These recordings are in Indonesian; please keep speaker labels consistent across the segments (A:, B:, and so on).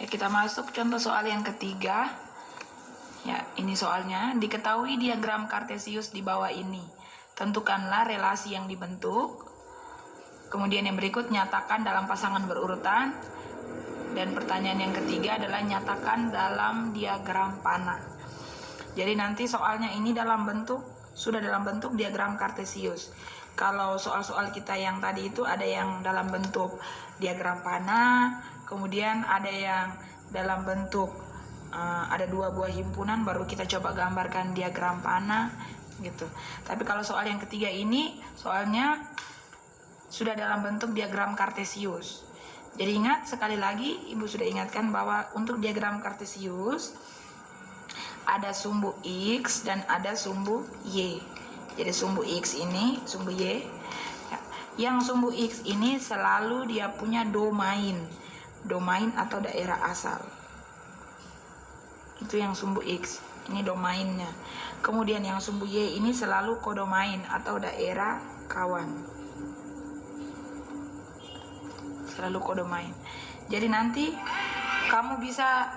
A: Ya, kita masuk contoh soal yang ketiga. Ya, ini soalnya. Diketahui diagram Kartesius di bawah ini. Tentukanlah relasi yang dibentuk. Kemudian yang berikut, nyatakan dalam pasangan berurutan. Dan pertanyaan yang ketiga adalah nyatakan dalam diagram panah. Jadi nanti soalnya ini sudah dalam bentuk diagram Kartesius. Kalau soal-soal kita yang tadi itu ada yang dalam bentuk diagram panah, kemudian ada yang dalam bentuk ada 2 buah himpunan, baru kita coba gambarkan diagram panah gitu. Tapi kalau soal yang ketiga ini soalnya sudah dalam bentuk diagram Kartesius. Jadi ingat, sekali lagi Ibu sudah ingatkan bahwa untuk diagram Kartesius ada sumbu X dan ada sumbu Y. Jadi sumbu X ini, sumbu Y. Yang sumbu X ini selalu dia punya domain atau daerah asal. Itu yang sumbu X, ini domainnya. Kemudian yang sumbu Y ini selalu kodomain atau daerah kawan. Selalu kodomain. Jadi nanti kamu bisa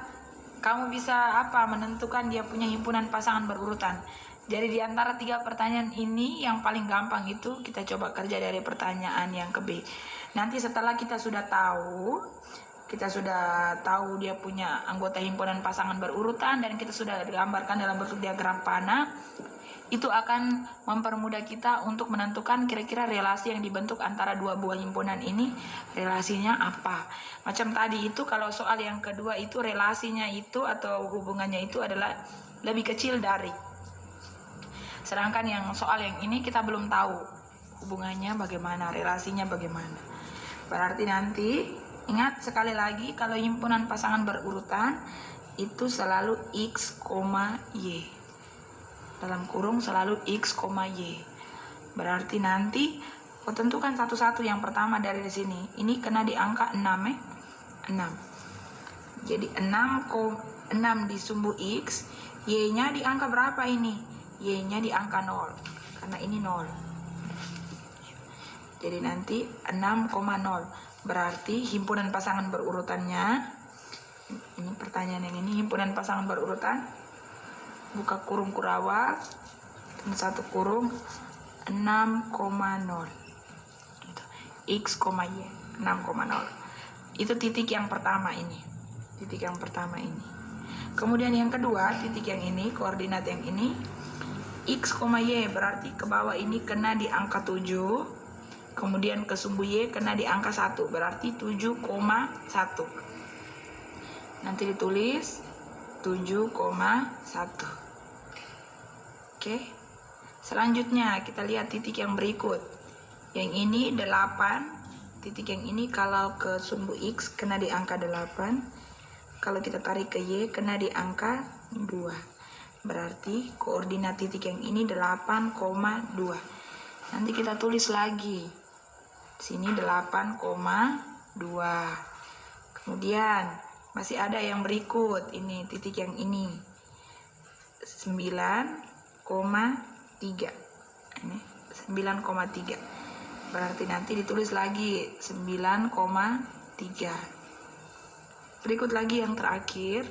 A: menentukan dia punya himpunan pasangan berurutan. Jadi di antara 3 pertanyaan ini yang paling gampang itu kita coba kerja dari pertanyaan yang ke B. Nanti setelah kita sudah tahu dia punya anggota himpunan pasangan berurutan dan kita sudah gambarkan dalam bentuk diagram panah, itu akan mempermudah kita untuk menentukan kira-kira relasi yang dibentuk antara 2 buah himpunan ini relasinya apa. Macam tadi itu, kalau soal yang kedua itu relasinya itu atau hubungannya itu adalah lebih kecil dari. Sedangkan yang soal yang ini kita belum tahu hubungannya bagaimana, relasinya bagaimana. Berarti nanti ingat sekali lagi, kalau himpunan pasangan berurutan itu selalu X, Y. Dalam kurung selalu X, Y. Berarti nanti tentukan satu-satu. Yang pertama dari sini, ini kena di angka 6 6. Jadi 6 di sumbu X, Y-nya di angka berapa ini? Y-nya di angka 0, karena ini 0. Jadi nanti 6,0. Berarti himpunan pasangan berurutannya, ini pertanyaan yang ini, himpunan pasangan berurutan, buka kurung kurawal, dan 1 kurung 6,0. X, Y, 6,0. Itu titik yang pertama ini. Kemudian yang kedua, titik yang ini, koordinat yang ini, X, Y, berarti ke bawah ini kena di angka 7. Kemudian ke sumbu Y kena di angka 1, berarti 7,1. Nanti ditulis 7,1. Oke. Selanjutnya kita lihat titik yang berikut. Yang ini 8. Titik yang ini kalau ke sumbu X kena di angka 8. Kalau kita tarik ke Y kena di angka 2. Berarti koordinat titik yang ini 8,2. Nanti kita tulis lagi. Sini 8,2. Kemudian masih ada yang berikut. Ini titik yang ini 9,3. Ini 9,3. Berarti nanti ditulis lagi 9,3. Berikut lagi yang terakhir.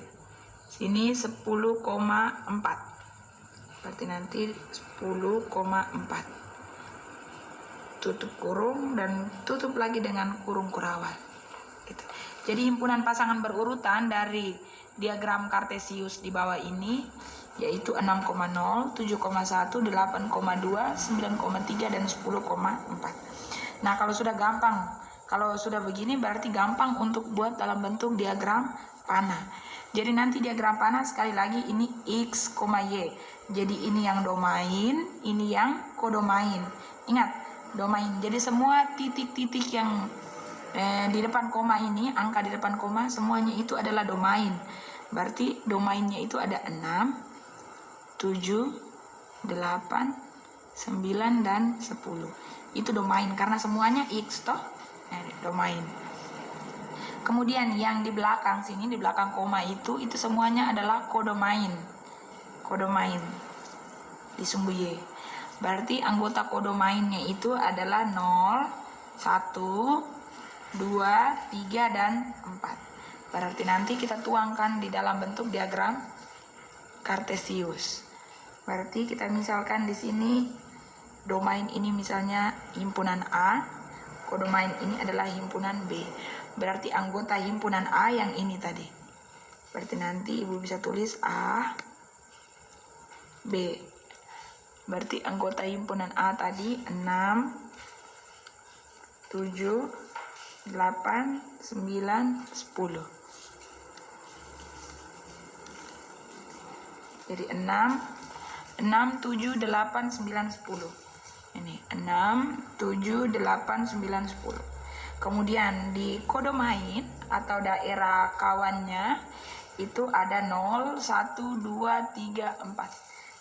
A: Sini 10,4. Berarti nanti 10,4. Tutup kurung dan tutup lagi dengan kurung kurawal. Gitu. Jadi himpunan pasangan berurutan dari diagram Kartesius di bawah ini yaitu 6,0, 7,1, 8,2, 9,3 dan 10,4. Nah, kalau sudah begini berarti gampang untuk buat dalam bentuk diagram panah. Jadi nanti diagram panah sekali lagi ini X, Y. Jadi ini yang domain, ini yang kodomain. Ingat, domain. Jadi semua titik-titik yang di depan koma ini, angka di depan koma, semuanya itu adalah domain. Berarti domainnya itu ada 6, 7, 8, 9, dan 10. Itu domain, karena semuanya X toh, domain. Kemudian yang di belakang sini, di belakang koma itu semuanya adalah kodomain di sumbu Y. Berarti anggota kodomainnya itu adalah 0, 1, 2, 3, dan 4. Berarti nanti kita tuangkan di dalam bentuk diagram Kartesius. Berarti kita misalkan di sini domain ini misalnya himpunan A, kodomain ini adalah himpunan B. Berarti anggota himpunan A yang ini tadi. Berarti nanti Ibu bisa tulis A, B. Berarti anggota himpunan A tadi 6, 7, 8, 9, 10. Jadi 6, 7, 8, 9, 10. Ini 6, 7, 8, 9, 10. Kemudian di kodomain atau daerah kawannya itu ada 0, 1, 2, 3, 4.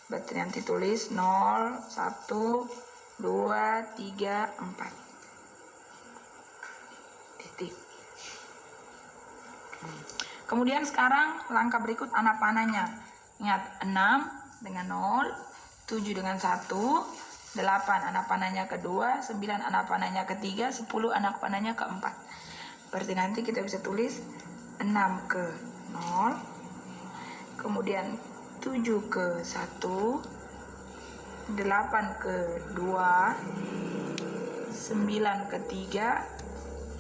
A: Berarti nanti tulis 0, 1, 2, 3, 4. Titik. Kemudian sekarang langkah berikut anak panahnya. Ingat, 6 dengan 0, 7 dengan 1, 8 anak panahnya kedua, 9 anak panahnya ketiga, 10 anak panahnya keempat. Berarti nanti kita bisa tulis 6 ke 0, kemudian 7 ke 1, 8 ke 2, 9 ke 3,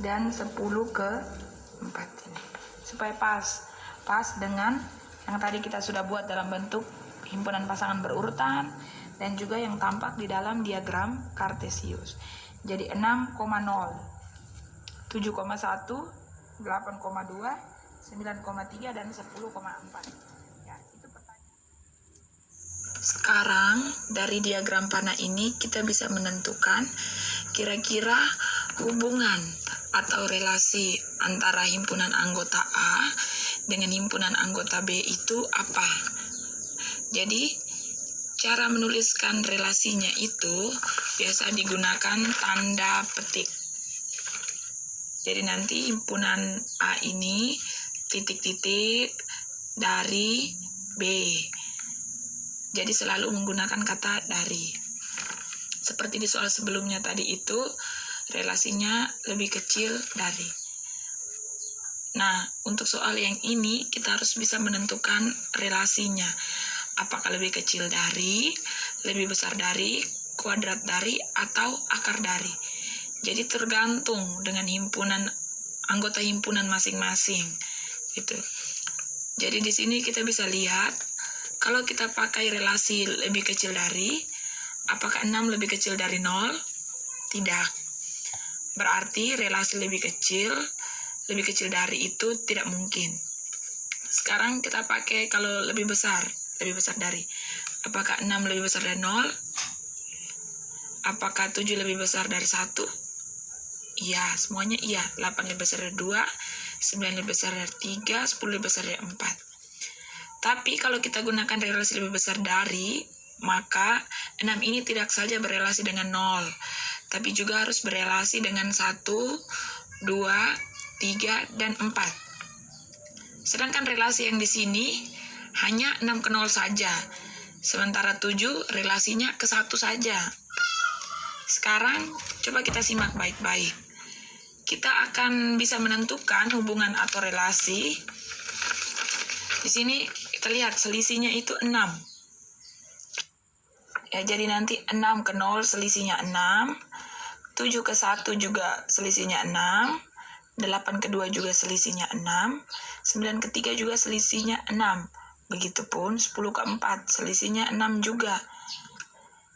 A: dan 10 ke 4 ini. Supaya pas dengan yang tadi kita sudah buat dalam bentuk himpunan pasangan berurutan dan juga yang tampak di dalam diagram Kartesius. Jadi 6,0, 7,1, 8,2, 9,3 dan 10,4. Ya, itu pertanyaan. Sekarang dari diagram panah ini kita bisa menentukan kira-kira hubungan atau relasi antara himpunan anggota A dengan himpunan anggota B itu apa. Jadi cara menuliskan relasinya itu biasa digunakan tanda petik. Jadi nanti himpunan A ini titik-titik dari B. Jadi selalu menggunakan kata dari. Seperti di soal sebelumnya tadi itu relasinya lebih kecil dari. Nah, untuk soal yang ini kita harus bisa menentukan relasinya. Apakah lebih kecil dari, lebih besar dari, kuadrat dari, atau akar dari. Jadi tergantung dengan anggota himpunan masing-masing. Gitu. Jadi di sini kita bisa lihat, kalau kita pakai relasi lebih kecil dari, apakah 6 lebih kecil dari 0? Tidak. Berarti relasi lebih kecil dari itu tidak mungkin. Sekarang kita pakai kalau lebih besar dari. Apakah 6 lebih besar dari 0? Apakah 7 lebih besar dari 1? Iya, semuanya iya. 8 lebih besar dari 2, 9 lebih besar dari 3, 10 lebih besar dari 4. Tapi kalau kita gunakan relasi lebih besar dari, maka 6 ini tidak saja berelasi dengan 0, tapi juga harus berelasi dengan 1, 2, 3, dan 4. Sedangkan relasi yang di sini hanya 6 ke 0 saja. Sementara 7 relasinya ke 1 saja. Sekarang coba kita simak baik-baik. Kita akan bisa menentukan hubungan atau relasi. Di sini kita lihat selisihnya itu 6. Ya, jadi nanti 6 ke 0 selisihnya 6. 7 ke 1 juga selisihnya 6. 8 ke 2 juga selisihnya 6, 9 ke 3 juga selisihnya 6. Begitupun 10 ke 4 selisihnya 6 juga.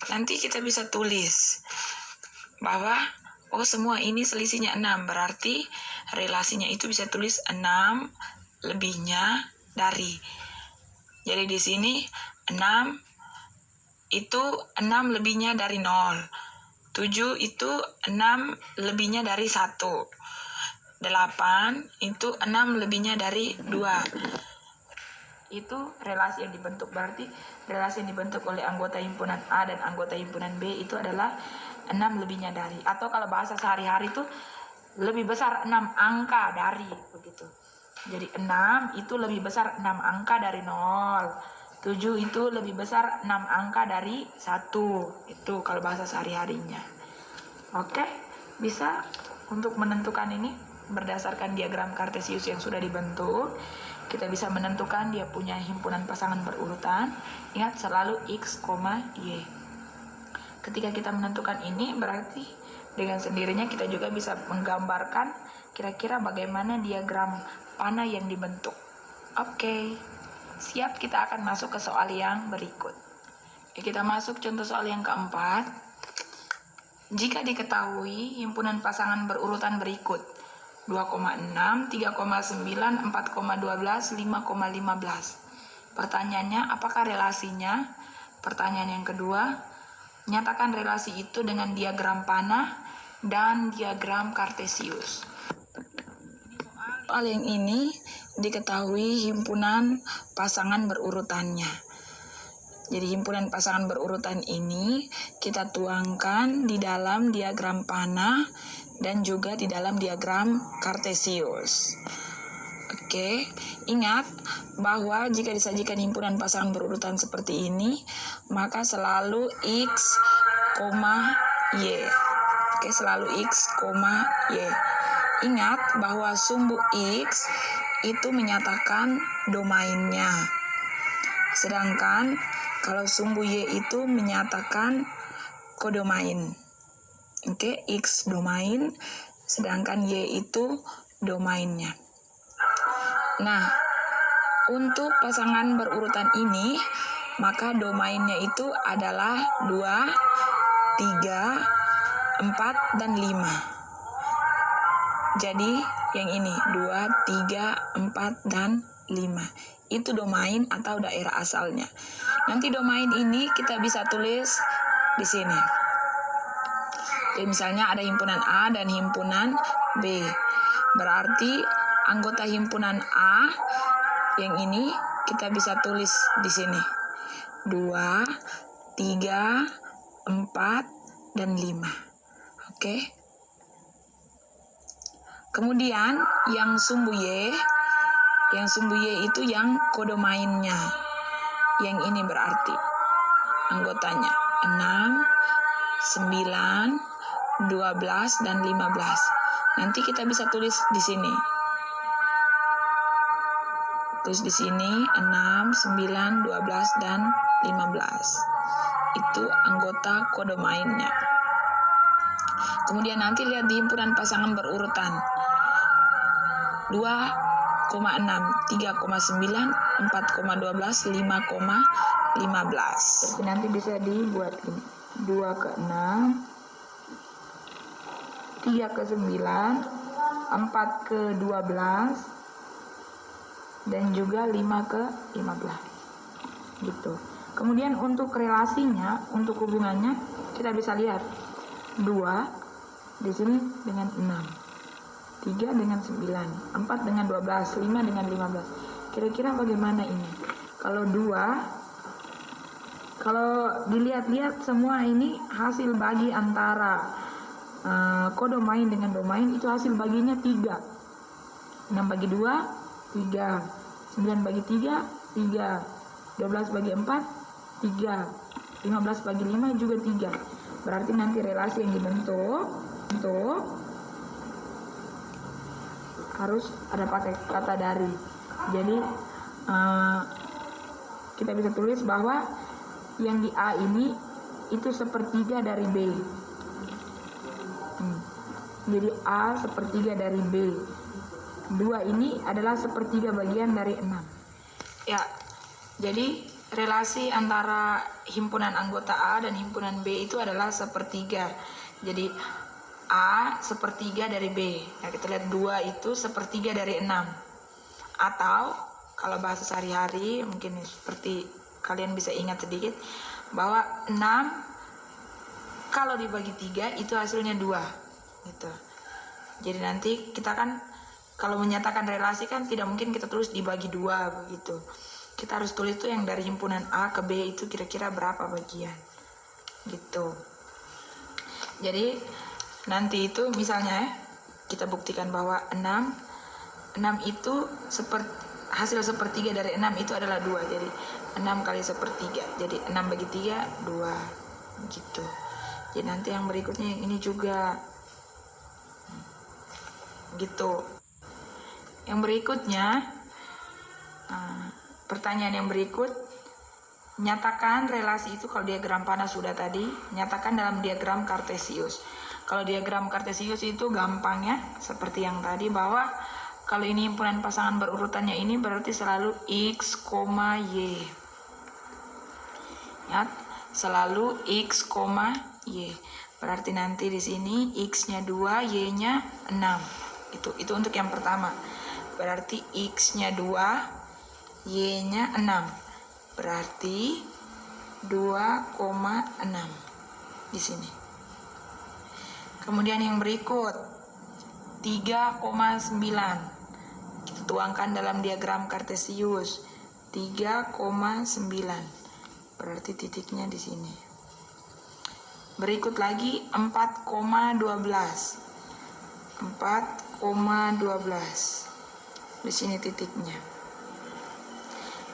A: Nanti kita bisa tulis bahwa semua ini selisihnya 6, berarti relasinya itu bisa tulis 6 lebihnya dari. Jadi di sini 6 itu 6 lebihnya dari 0. 7 itu 6 lebihnya dari 1. 8 itu 6 lebihnya dari 2. Itu relasi yang dibentuk. Berarti relasi yang dibentuk oleh anggota himpunan A dan anggota himpunan B itu adalah 6 lebihnya dari. Atau kalau bahasa sehari-hari itu lebih besar 6 angka dari, begitu. Jadi 6 itu lebih besar 6 angka dari 0. 7 itu lebih besar 6 angka dari 1. Itu kalau bahasa sehari-harinya. Oke, bisa untuk menentukan ini. berdasarkan diagram kartesius yang sudah dibentuk, kita bisa menentukan dia punya himpunan pasangan berurutan. Ingat selalu X, Y. Ketika kita menentukan ini, berarti dengan sendirinya kita juga bisa menggambarkan kira-kira bagaimana diagram panah yang dibentuk. Oke, siap, kita akan masuk ke soal yang berikut. Kita masuk contoh soal yang keempat. Jika diketahui himpunan pasangan berurutan berikut 2,6, 3,9, 4,12, 5,15. Pertanyaannya, apakah relasinya? Pertanyaan yang kedua, nyatakan relasi itu dengan diagram panah dan diagram kartesius. Soal yang ini diketahui himpunan pasangan berurutannya. Jadi himpunan pasangan berurutan ini kita tuangkan di dalam diagram panah dan juga di dalam diagram kartesius. Oke, ingat bahwa jika disajikan himpunan pasangan berurutan seperti ini, maka selalu X, Y. Oke, selalu X, Y. Ingat bahwa sumbu X itu menyatakan domainnya. Sedangkan kalau sumbu Y itu menyatakan kodomain. Oke, X domain, sedangkan Y itu domainnya. Nah, untuk pasangan berurutan ini, maka domainnya itu adalah 2, 3, 4, dan 5. Jadi, yang ini, 2, 3, 4, dan 5. Itu domain atau daerah asalnya. Nanti domain ini kita bisa tulis di sini. Jadi misalnya ada himpunan A dan himpunan B. Berarti anggota himpunan A yang ini kita bisa tulis di sini. 2, 3, 4, dan 5. Oke. Kemudian yang sumbu Y itu yang kodomainnya. Yang ini berarti anggotanya 6, 9, 12, dan 15. Nanti kita bisa tulis di sini. Tulis di sini 6, 9, 12, dan 15. Itu anggota kodomainnya. Kemudian nanti lihat di himpunan pasangan berurutan. 2,6, 3,9, 4,12, 5,15. Nanti bisa dibuat ini. 2 ke 6, 3 ke 9, 4 ke 12, dan juga 5 ke 15. Gitu. Kemudian untuk relasinya, untuk hubungannya, kita bisa lihat 2 di sini dengan 6, 3 dengan 9, 4 dengan 12, 5 dengan 15. Kira-kira bagaimana ini? Kalau 2, kalau dilihat-lihat semua ini hasil bagi antara kodomain dengan domain itu hasil baginya 3. 6 bagi 2, 3. 9 bagi 3, 3. 12 bagi 4, 3. 15 bagi 5 juga 3. Berarti nanti relasi yang dibentuk harus ada pakai kata dari. Jadi kita bisa tulis bahwa yang di A ini itu sepertiga dari B. Jadi A sepertiga dari B. 2 ini adalah sepertiga bagian dari 6. Ya, jadi relasi antara himpunan anggota A dan himpunan B itu adalah sepertiga. Jadi A sepertiga dari B. Nah, kita lihat 2 itu sepertiga dari 6. Atau kalau bahasa sehari-hari mungkin seperti kalian bisa ingat sedikit bahwa 6 kalau dibagi 3 itu hasilnya 2 gitu. Jadi nanti kita kan kalau menyatakan relasi kan tidak mungkin kita tulis dibagi 2 begitu. Kita harus tulis tuh yang dari himpunan A ke B itu kira-kira berapa bagian gitu. Jadi nanti itu misalnya kita buktikan bahwa 6 itu hasil sepertiga dari 6 itu adalah 2. Jadi 6 kali sepertiga. Jadi 6 bagi 3, 2 gitu. Jadi nanti yang berikutnya yang ini juga gitu. Yang berikutnya, pertanyaan yang berikut, nyatakan relasi itu, kalau diagram panah sudah tadi, nyatakan dalam diagram kartesius. Kalau diagram kartesius itu gampangnya seperti yang tadi, bahwa kalau ini himpunan pasangan berurutannya ini berarti selalu X, Y. Ya, selalu X, Y. Berarti nanti di sini X-nya 2, Y-nya 6. Itu untuk yang pertama. Berarti X-nya 2, Y-nya 6. Berarti 2,6 di sini. Kemudian yang berikut 3,9. Kita tuangkan dalam diagram kartesius. 3,9. Berarti titiknya di sini. Berikut lagi 4,12. 4,12. Di sini titiknya.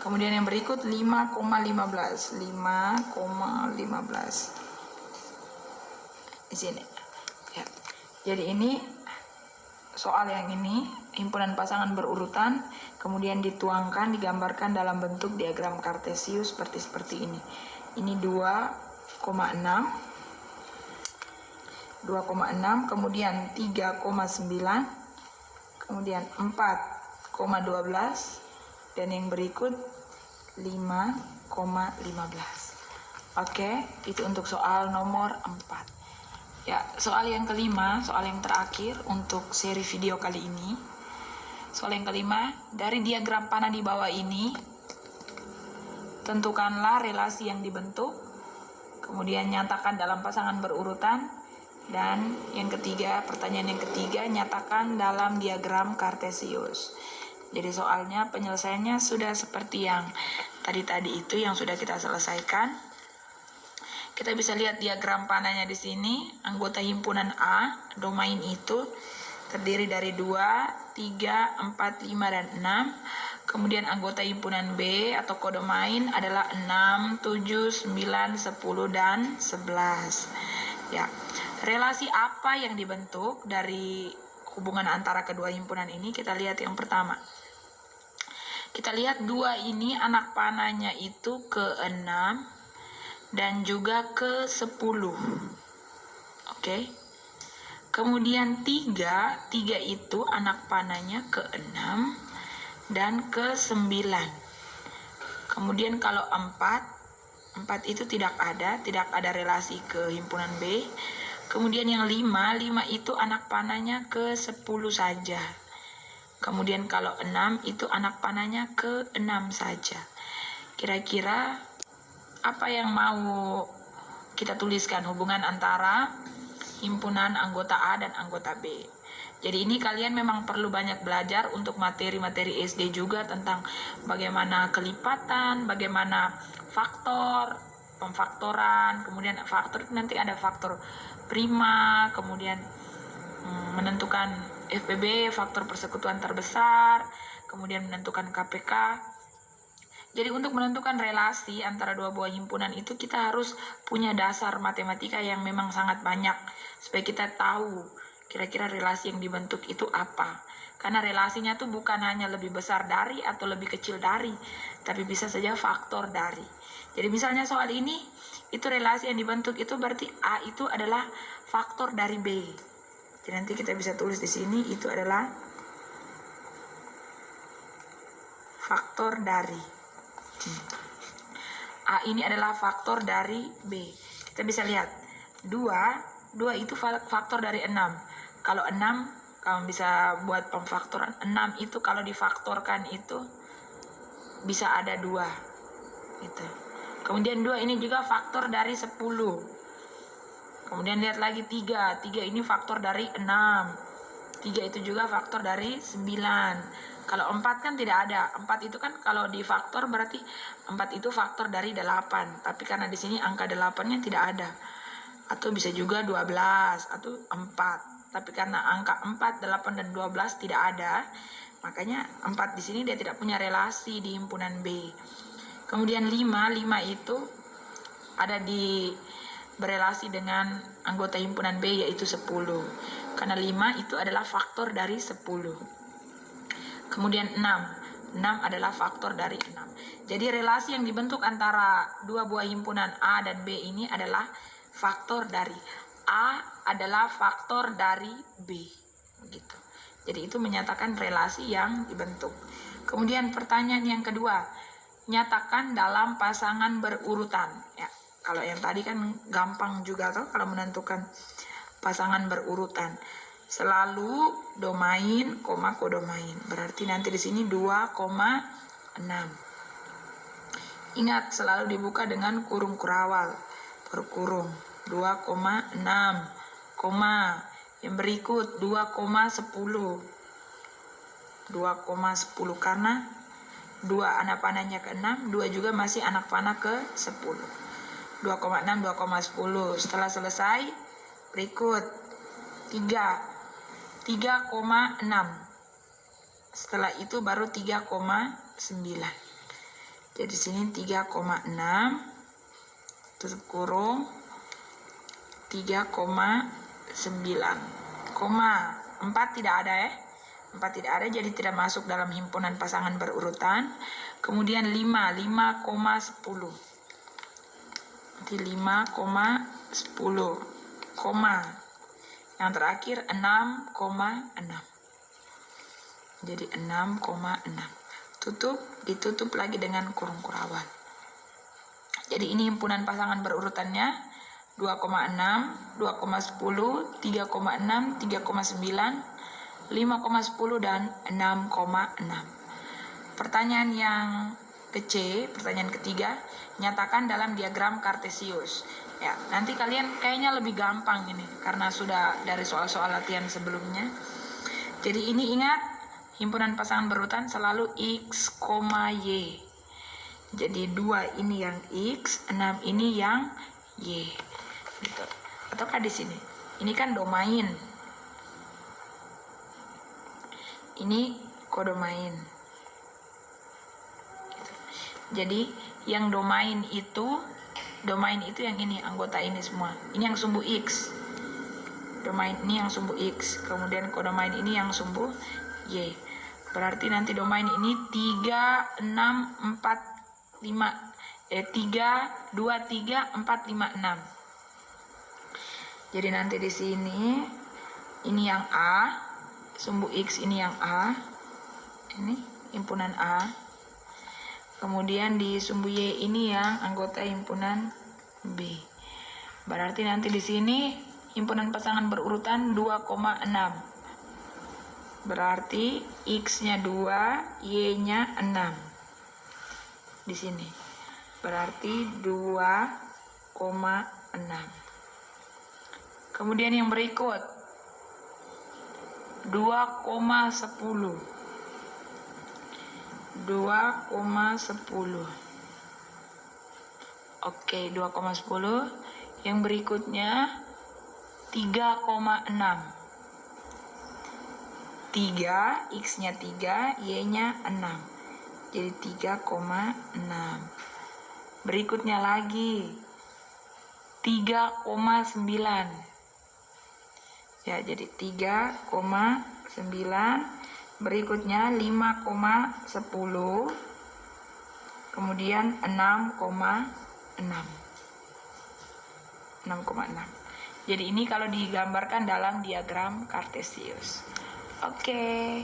A: Kemudian yang berikut 5,15. 5,15. Di sini. Ya. Jadi ini soal yang ini, himpunan pasangan berurutan, kemudian dituangkan, digambarkan dalam bentuk diagram kartesius seperti ini. Ini 2,6, kemudian 3,9, kemudian 4,12, dan yang berikut 5,15. Oke, itu untuk soal nomor 4. Ya, soal yang kelima, soal yang terakhir untuk seri video kali ini. Soal yang kelima, dari diagram panah di bawah ini, tentukanlah relasi yang dibentuk, kemudian nyatakan dalam pasangan berurutan, dan yang ketiga, pertanyaan yang ketiga, nyatakan dalam diagram kartesius. Jadi soalnya penyelesaiannya sudah seperti yang tadi itu yang sudah kita selesaikan. Kita bisa lihat diagram panahnya di sini. Anggota himpunan A, domain itu terdiri dari 2, 3, 4, 5, dan 6. Kemudian anggota himpunan B atau kodomain adalah 6, 7, 9, 10, dan 11. Ya. Relasi apa yang dibentuk dari hubungan antara kedua himpunan ini? Kita lihat yang pertama. Kita lihat 2 ini anak panahnya itu ke-6 dan juga ke-10. Oke. Kemudian 3 itu anak panahnya ke-6 dan ke-9. Kemudian kalau 4 itu tidak ada relasi ke himpunan B. Kemudian yang 5 itu anak panahnya ke-10 saja. Kemudian kalau 6 itu anak panahnya ke-6 saja. Kira-kira apa yang mau kita tuliskan hubungan antara himpunan anggota A dan anggota B? Jadi ini kalian memang perlu banyak belajar untuk materi-materi SD juga tentang bagaimana kelipatan, bagaimana faktor, pemfaktoran, kemudian faktor nanti ada faktor prima, kemudian menentukan FPB, faktor persekutuan terbesar, kemudian menentukan KPK. Jadi untuk menentukan relasi antara dua buah himpunan itu kita harus punya dasar matematika yang memang sangat banyak supaya kita tahu kira-kira relasi yang dibentuk itu apa. Karena relasinya tuh bukan hanya lebih besar dari atau lebih kecil dari, tapi bisa saja faktor dari. Jadi misalnya soal ini, itu relasi yang dibentuk itu berarti A itu adalah faktor dari B. Jadi nanti kita bisa tulis di sini itu adalah faktor dari. A ini adalah faktor dari B. Kita bisa lihat 2 itu faktor dari 6. Kalau 6 kamu bisa buat pemfaktoran. 6 itu kalau difaktorkan itu bisa ada 2 gitu. Kemudian 2 ini juga faktor dari 10. Kemudian lihat lagi 3 ini faktor dari 6. 3 itu juga faktor dari 9. Kalau 4 kan tidak ada. 4 itu kan kalau difaktor berarti 4 itu faktor dari 8. Tapi karena di sini angka 8-nya tidak ada. Atau bisa juga 12 atau 4. Tapi karena angka 4, 8 dan 12 tidak ada, makanya 4 di sini dia tidak punya relasi di himpunan B. Kemudian 5 itu ada di berelasi dengan anggota himpunan B yaitu 10. Karena 5 itu adalah faktor dari 10. Kemudian 6 adalah faktor dari 6. Jadi relasi yang dibentuk antara dua buah himpunan A dan B ini adalah faktor dari A adalah faktor dari B. Begitu. Jadi itu menyatakan relasi yang dibentuk. Kemudian pertanyaan yang kedua, nyatakan dalam pasangan berurutan. Ya, kalau yang tadi kan gampang juga tuh kalau menentukan pasangan berurutan. Selalu domain, kodomain. Berarti nanti di sini 2,6. Ingat selalu dibuka dengan kurung kurawal. Berkurung 2,6, yang berikut 2,10. 2,10 karena 2 anak panahnya ke 6, 2 juga masih anak panah ke 10. 2,6, 2,10. Setelah selesai, berikut 3,6. Setelah itu baru 3,9. Jadi sini 3,6 tutup kurung 3,9. 4 tidak ada ya. 4 tidak ada, jadi tidak masuk dalam himpunan pasangan berurutan. Kemudian 5,10. Nanti 5,10. Yang terakhir 6,6. Jadi 6,6. Ditutup lagi dengan kurung kurawal. Jadi ini himpunan pasangan berurutannya 2,6, 2,10, 3,6, 3,9, 5,10 dan 6,6. Pertanyaan yang pertanyaan ketiga, nyatakan dalam diagram Kartesius. Ya, nanti kalian kayaknya lebih gampang ini karena sudah dari soal-soal latihan sebelumnya. Jadi ini ingat, himpunan pasangan berurutan selalu X, Y. Jadi 2 ini yang X, 6 ini yang Y. Gitu. Ataukah di sini? Ini kan domain. Ini kodomain. Gitu. Jadi yang domain itu yang ini, anggota ini semua. Ini yang sumbu X. Domain ini yang sumbu X. Kemudian kodomain ini yang sumbu Y. Berarti nanti domain ini 3, 6, 4, 5. 3, 2, 3, 4, 5, 6. Jadi nanti di sini ini yang A, sumbu X ini yang A. Ini himpunan A. Kemudian di sumbu Y ini yang anggota himpunan B. Berarti nanti di sini himpunan pasangan berurutan 2,6. Berarti X-nya 2, Y-nya 6. Di sini. Berarti 2,6. Kemudian yang berikut 2,10. 2,10. Oke, 2,10. Yang berikutnya 3,6. 3, X-nya 3, Y-nya 6. Jadi 3,6. Berikutnya lagi 3,9. Ya, jadi 3,9. Berikutnya 5,10. Kemudian 6,6. 6,6. Jadi ini kalau digambarkan dalam diagram Kartesius. Oke.